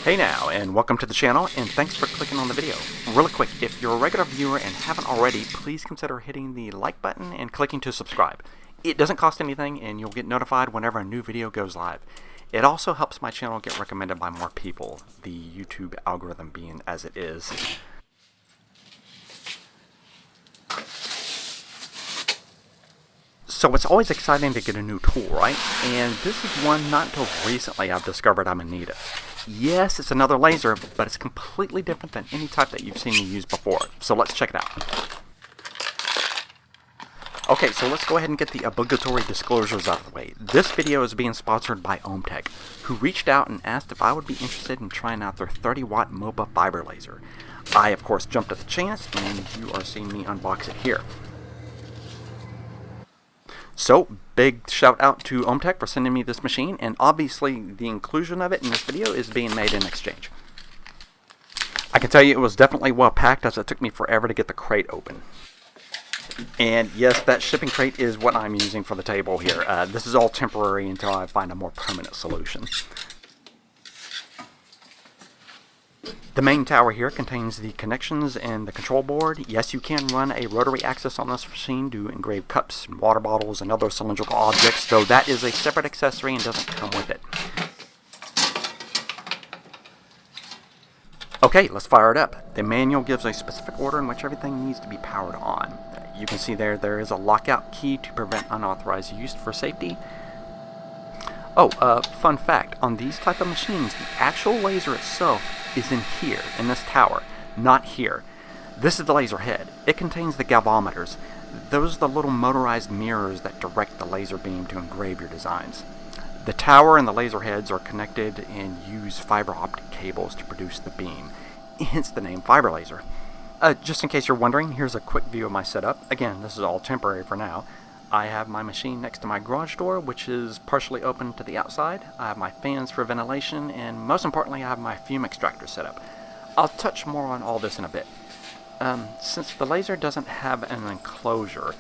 Hey now, and welcome to the channel, and thanks for clicking on the video. Really quick, if you're a regular viewer and haven't already, please consider hitting the like button and clicking to subscribe. It doesn't cost anything, and you'll get notified whenever a new video goes live. It also helps my channel get recommended by more people, the YouTube algorithm being as it is. So it's always exciting to get a new tool, right? And this is one not until recently I've discovered I'm in need of. Yes, it's another laser, but it's completely different than any type that you've seen me use before. So let's check it out. Okay, so let's go ahead and get the obligatory disclosures out of the way. This video is being sponsored by Omtech, who reached out and asked if I would be interested in trying out their 30-watt MOPA fiber laser. I, of course, jumped at the chance, and you are seeing me unbox it here. So, big shout out to Omtech for sending me this machine, and obviously the inclusion of it in this video is being made in exchange. I can tell you it was definitely well packed, as it took me forever to get the crate open. And yes, that shipping crate is what I'm using for the table here. This is all temporary until I find a more permanent solution. The main tower here contains the connections and the control board. Yes, you can run a rotary axis on this machine to engrave cups, and water bottles, and other cylindrical objects, though that is a separate accessory and doesn't come with it. Okay, let's fire it up. The manual gives a specific order in which everything needs to be powered on. You can see there is a lockout key to prevent unauthorized use for safety. Oh, fun fact, on these type of machines, the actual laser itself is in here, in this tower, not here. This is the laser head. It contains the galvanometers. Those are the little motorized mirrors that direct the laser beam to engrave your designs. The tower and the laser heads are connected and use fiber optic cables to produce the beam, hence the name fiber laser. Just in case you're wondering, here's a quick view of my setup. Again, this is all temporary for now. I have my machine next to my garage door, which is partially open to the outside. I have my fans for ventilation, and most importantly, I have my fume extractor set up. I'll touch more on all this in a bit. Since the laser doesn't have an enclosure,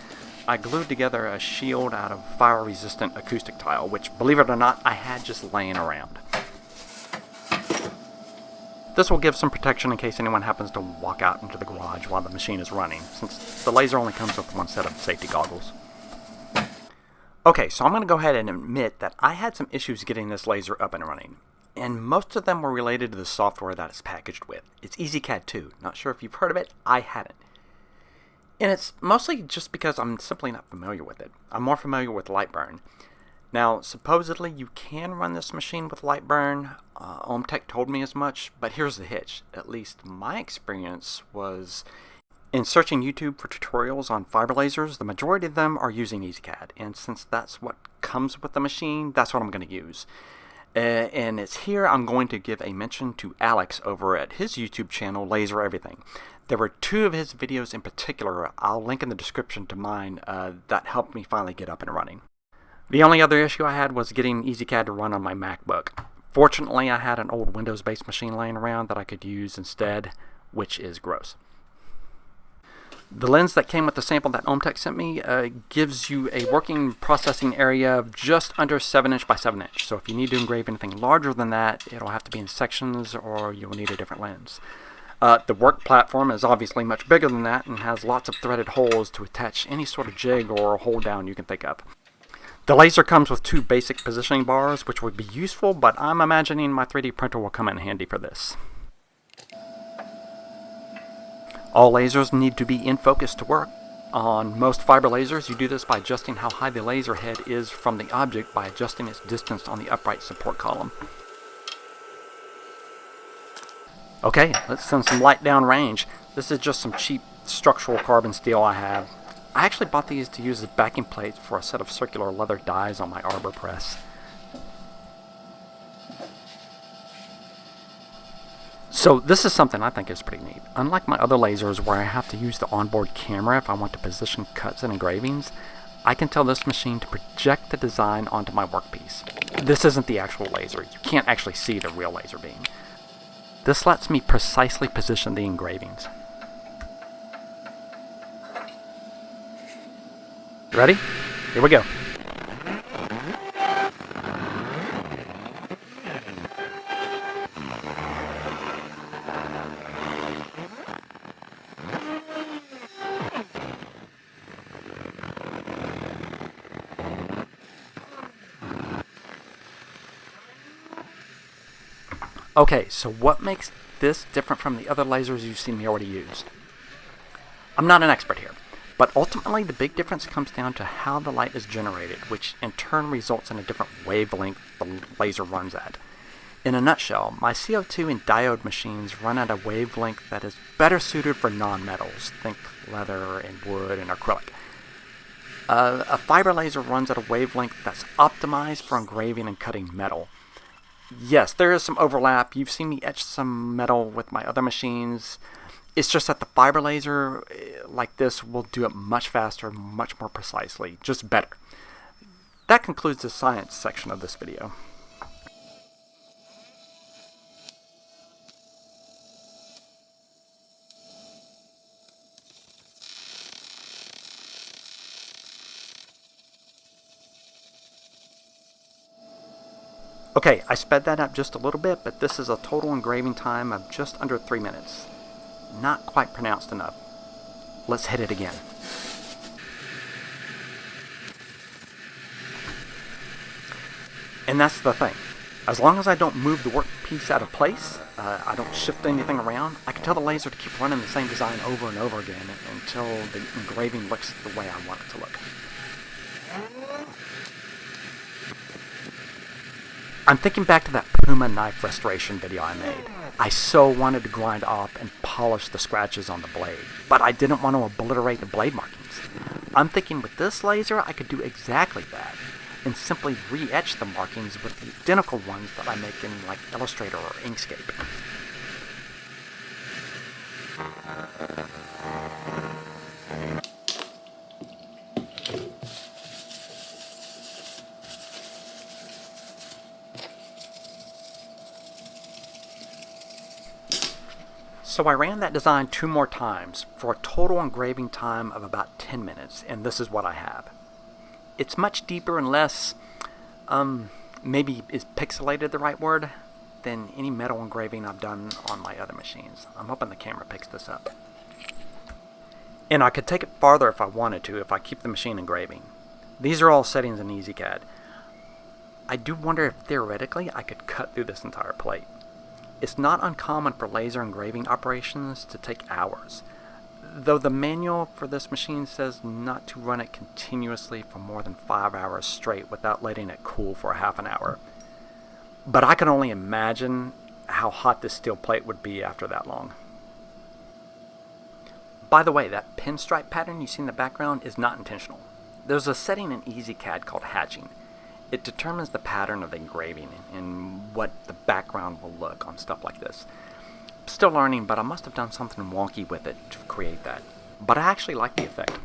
I glued together a shield out of fire-resistant acoustic tile, which, believe it or not, I had just laying around. This will give some protection in case anyone happens to walk out into the garage while the machine is running, since the laser only comes with one set of safety goggles. Okay, so I'm going to go ahead and admit that I had some issues getting this laser up and running, and most of them were related to the software that it's packaged with. It's EZCAD 2. Not sure if you've heard of it. I hadn't. And it's mostly just because I'm simply not familiar with it. I'm more familiar with Lightburn. Now, supposedly you can run this machine with Lightburn. Omtech told me as much, but here's the hitch. At least my experience was in searching YouTube for tutorials on fiber lasers. The majority of them are using EZCAD, and since that's what comes with the machine, that's what I'm going to use. And it's here I'm going to give a mention to Alex over at his YouTube channel, Laser Everything. There were two of his videos in particular, I'll link in the description to mine, that helped me finally get up and running. The only other issue I had was getting EZCAD to run on my MacBook. Fortunately, I had an old Windows-based machine laying around that I could use instead, which is gross. The lens that came with the sample that Omtech sent me gives you a working processing area of just under 7 inch by 7 inch. So if you need to engrave anything larger than that, it'll have to be in sections or you'll need a different lens. The work platform is obviously much bigger than that and has lots of threaded holes to attach any sort of jig or hold down you can think of. The laser comes with 2 basic positioning bars, which would be useful, but I'm imagining my 3D printer will come in handy for this. All lasers need to be in focus to work. On most fiber lasers, you do this by adjusting how high the laser head is from the object by adjusting its distance on the upright support column. Okay, let's send some light down range. This is just some cheap structural carbon steel I have. I actually bought these to use as backing plates for a set of circular leather dies on my arbor press. So this is something I think is pretty neat. Unlike my other lasers where I have to use the onboard camera if I want to position cuts and engravings, I can tell this machine to project the design onto my workpiece. This isn't the actual laser. You can't actually see the real laser beam. This lets me precisely position the engravings. Ready? Here we go. Okay, so what makes this different from the other lasers you've seen me already use? I'm not an expert here, but ultimately the big difference comes down to how the light is generated, which in turn results in a different wavelength the laser runs at. In a nutshell, my CO2 and diode machines run at a wavelength that is better suited for non-metals, think leather and wood and acrylic. A fiber laser runs at a wavelength that's optimized for engraving and cutting metal. Yes, there is some overlap. You've seen me etch some metal with my other machines. It's just that the fiber laser like this will do it much faster, much more precisely, just better. That concludes the science section of this video. Okay, I sped that up just a little bit, but this is a total engraving time of just under 3 minutes. Not quite pronounced enough. Let's hit it again. And that's the thing. As long as I don't move the workpiece out of place, I don't shift anything around, I can tell the laser to keep running the same design over and over again until the engraving looks the way I want it to look. I'm thinking back to that Puma knife restoration video I made. I so wanted to grind off and polish the scratches on the blade, but I didn't want to obliterate the blade markings. I'm thinking with this laser I could do exactly that, and simply re-etch the markings with the identical ones that I make in like Illustrator or Inkscape. So I ran that design 2 more times for a total engraving time of about 10 minutes, and this is what I have. It's much deeper and less, maybe is pixelated the right word, than any metal engraving I've done on my other machines. I'm hoping the camera picks this up. And I could take it farther if I wanted to, if I keep the machine engraving. These are all settings in EZCAD. I do wonder if theoretically I could cut through this entire plate. It's not uncommon for laser engraving operations to take hours, though the manual for this machine says not to run it continuously for more than 5 hours straight without letting it cool for half an hour. But I can only imagine how hot this steel plate would be after that long. By the way, that pinstripe pattern you see in the background is not intentional. There's a setting in EZCAD called hatching. It determines the pattern of the engraving and what the background will look on stuff like this. Still learning, but I must have done something wonky with it to create that. But I actually like the effect.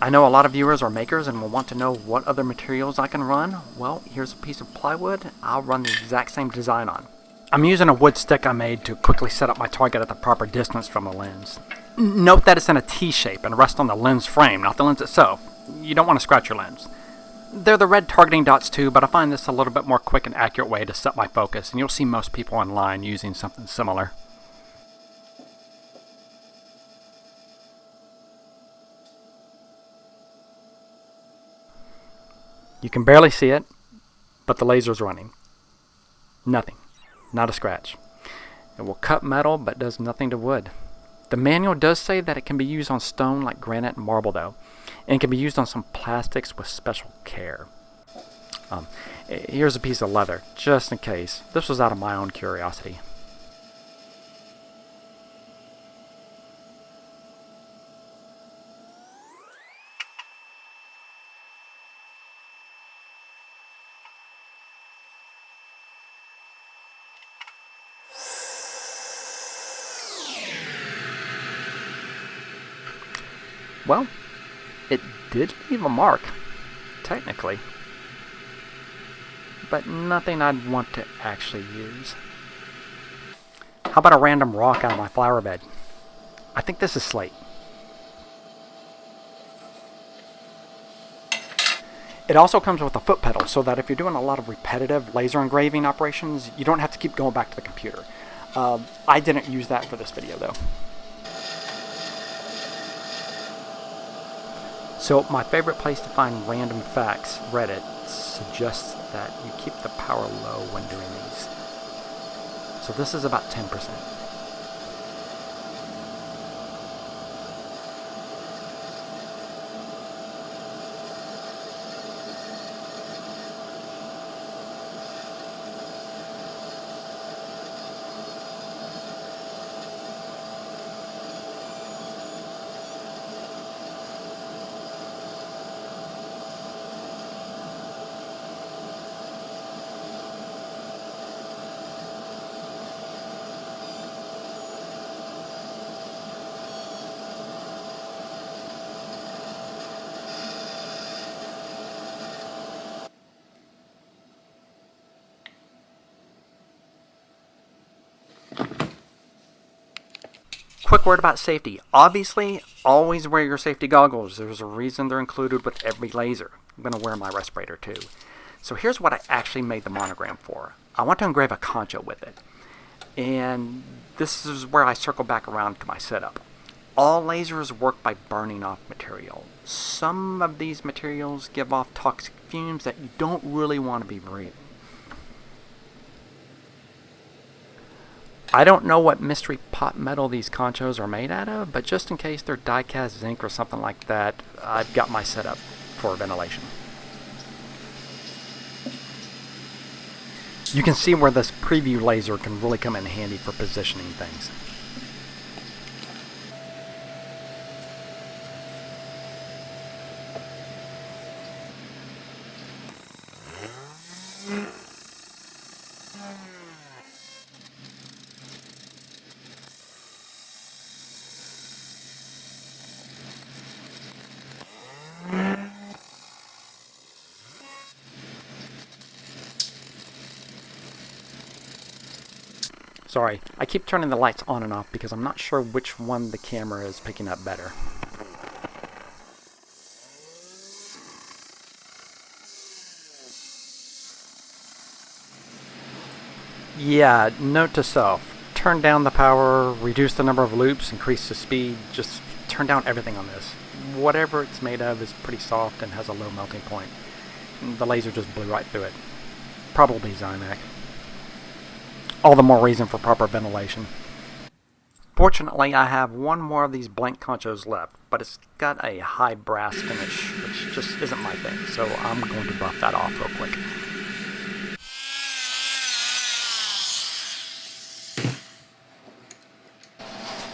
I know a lot of viewers are makers and will want to know what other materials I can run. Well, here's a piece of plywood I'll run the exact same design on. I'm using a wood stick I made to quickly set up my target at the proper distance from the lens. Note that it's in a T shape and rests on the lens frame, not the lens itself. You don't want to scratch your lens. They're the red targeting dots too, but I find this a little bit more quick and accurate way to set my focus, and you'll see most people online using something similar. You can barely see it, but the laser's running. Nothing. Not a scratch. It will cut metal, but does nothing to wood. The manual does say that it can be used on stone like granite and marble though, and can be used on some plastics with special care. Here's a piece of leather, just in case. This was out of my own curiosity. Well, it did leave a mark, technically, but nothing I'd want to actually use. How about a random rock out of my flower bed? I think this is slate. It also comes with a foot pedal so that if you're doing a lot of repetitive laser engraving operations, you don't have to keep going back to the computer. I didn't use that for this video though. So my favorite place to find random facts, Reddit, suggests that you keep the power low when doing these. So this is about 10%. Quick word about safety. Obviously, always wear your safety goggles. There's a reason they're included with every laser. I'm going to wear my respirator too. So here's what I actually made the monogram for. I want to engrave a concho with it. And this is where I circle back around to my setup. All lasers work by burning off material. Some of these materials give off toxic fumes that you don't really want to be breathing. I don't know what mystery pot metal these conchos are made out of, but just in case they're die-cast zinc or something like that, I've got my setup for ventilation. You can see where this preview laser can really come in handy for positioning things. Sorry, I keep turning the lights on and off because I'm not sure which one the camera is picking up better. Yeah, note to self. Turn down the power, reduce the number of loops, increase the speed, just turn down everything on this. Whatever it's made of is pretty soft and has a low melting point. The laser just blew right through it. Probably Zymac. All the more reason for proper ventilation. Fortunately, I have one more of these blank conchos left, but it's got a high brass finish, which just isn't my thing, so I'm going to buff that off real quick.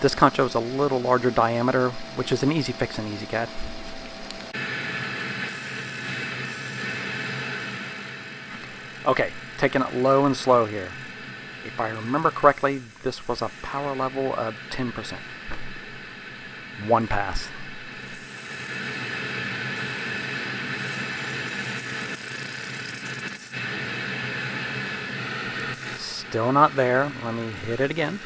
This concho is a little larger diameter, which is an easy fix in EZCAD. Okay, taking it low and slow here. If I remember correctly, this was a power level of 10%. One pass. Still not there. Let me hit it again.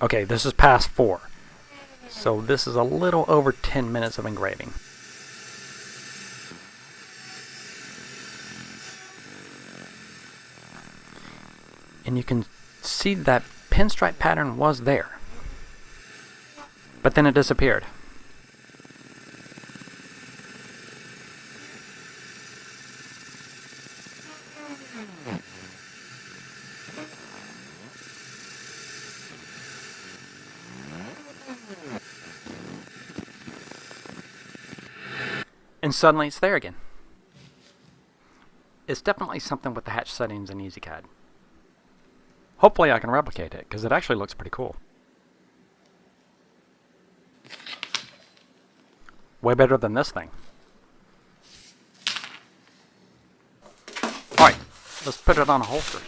Okay, this is pass 4. So this is a little over 10 minutes of engraving. And you can see that pinstripe pattern was there. But then it disappeared. And suddenly it's there again. It's definitely something with the hatch settings in EZCAD. Hopefully I can replicate it, because it actually looks pretty cool. Way better than this thing. Alright, let's put it on a holster.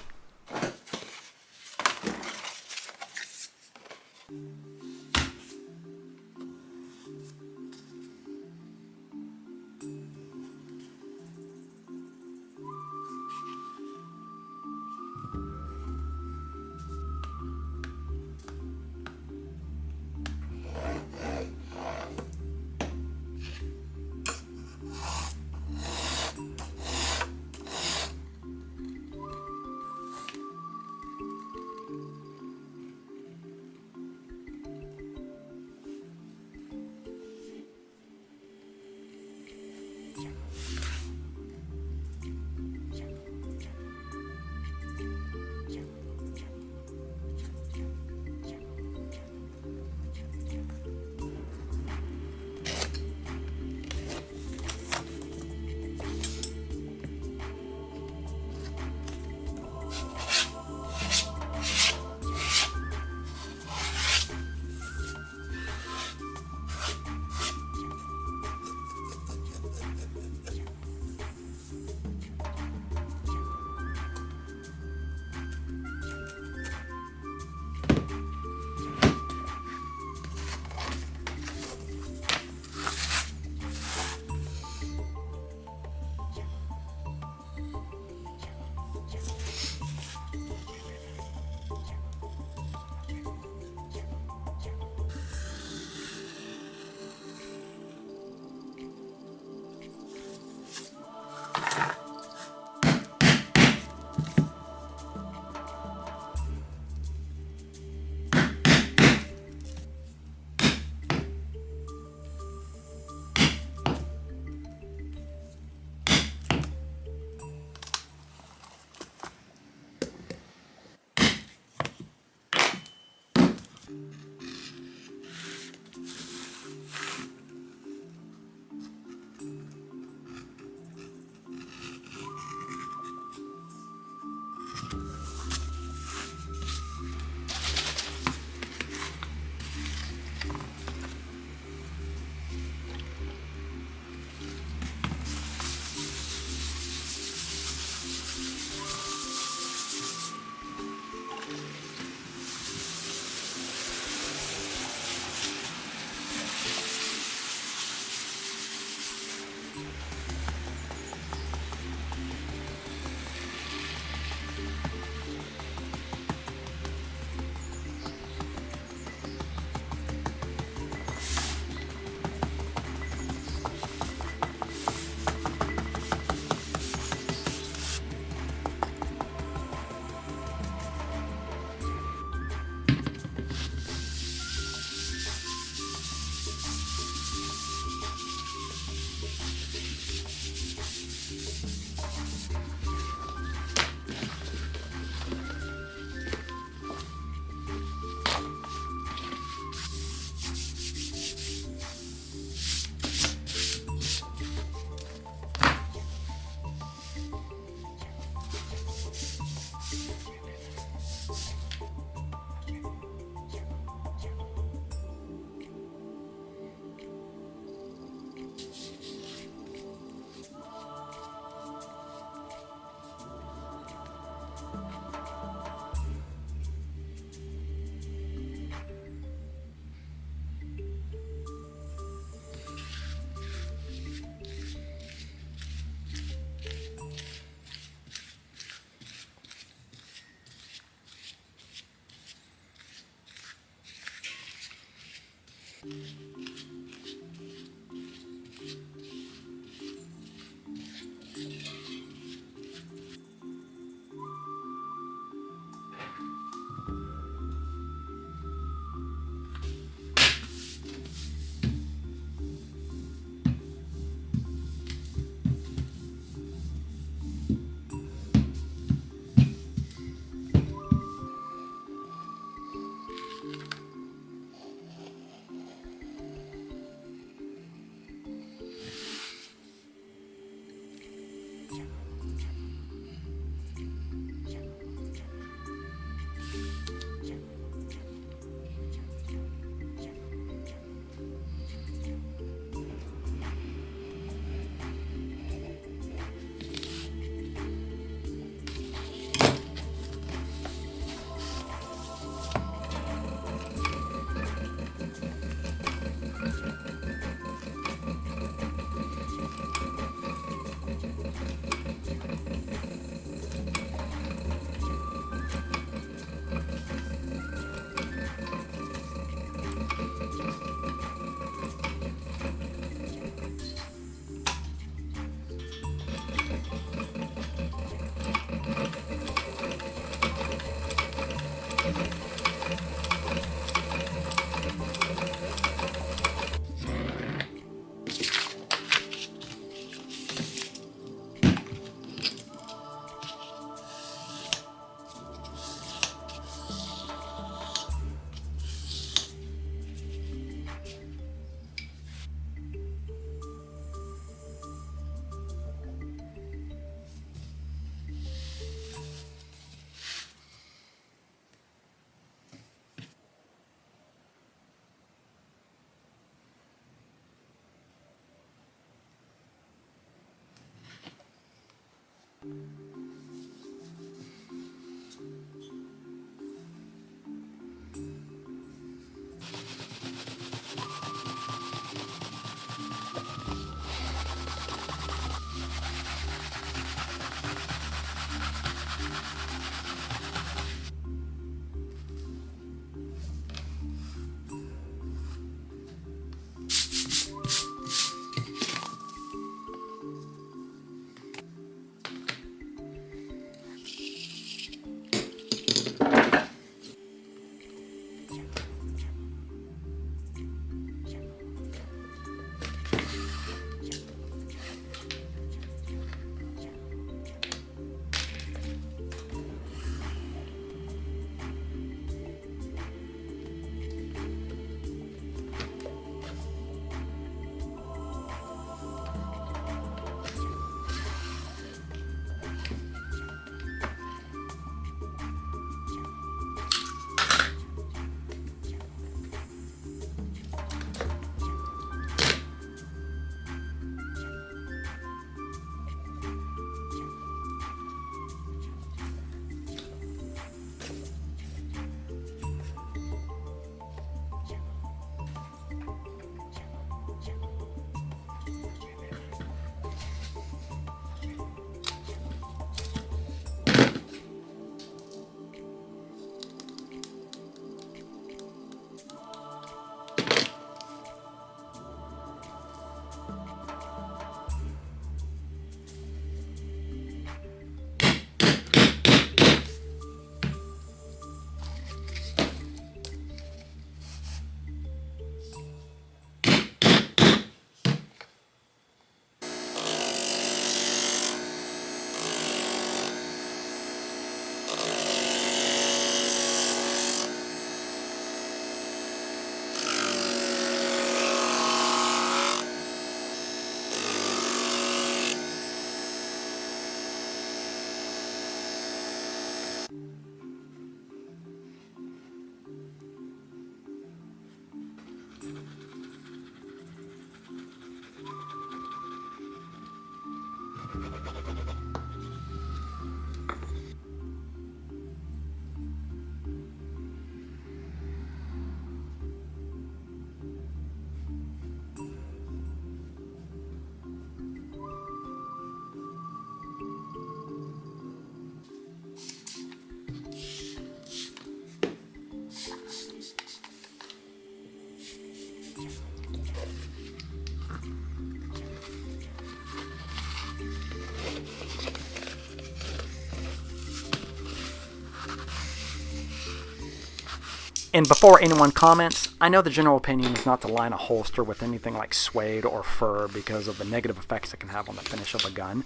And before anyone comments, I know the general opinion is not to line a holster with anything like suede or fur because of the negative effects it can have on the finish of a gun.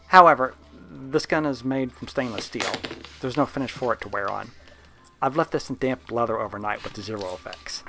However, this gun is made from stainless steel. There's no finish for it to wear on. I've left this in damp leather overnight with zero effects.